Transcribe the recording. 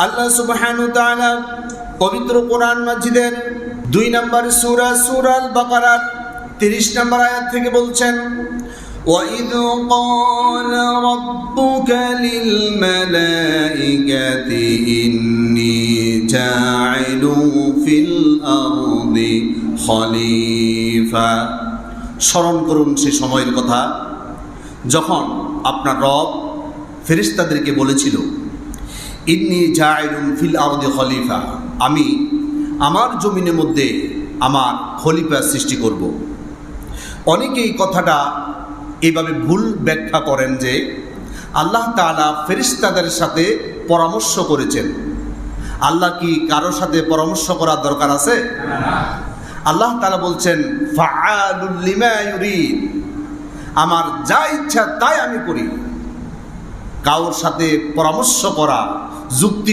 আল্লাহ সুবহানাহু ওয়া তাআলা পবিত্র কোরআন মাজিদের 2 নম্বর সূরা সূরা আল বাকারা 30 নম্বর আয়াত থেকে বলছেন, وَإِذْ قَالَ رَبُّكَ لِلْمَلَائِكَةِ إِنِّي جَاعِلٌ فِي الْأَرْضِ خَلِيفَةً। স্মরণ করুন সে সময়ের কথা যখন আপনার রব ফেরেশতাদেরকে বলেছিল, ইন্নী জাইলুন ফিল আরদি খলিফা, আমি আমার জমিনের মধ্যে আমার খলিফা সৃষ্টি করব। অনেকেই কথাটা এইভাবে ভুল ব্যাখ্যা করেন যে আল্লাহ তাআলা ফেরেশতাদের সাথে পরামর্শ করেছেন। আল্লাহ কি কারোর সাথে পরামর্শ করার দরকার আছে? আল্লাহ তাআলা বলছেন ফাআলুল লিমা ইউরিদ, আমার যা ইচ্ছা তাই আমি করি। কারোর সাথে পরামর্শ করা, যুক্তি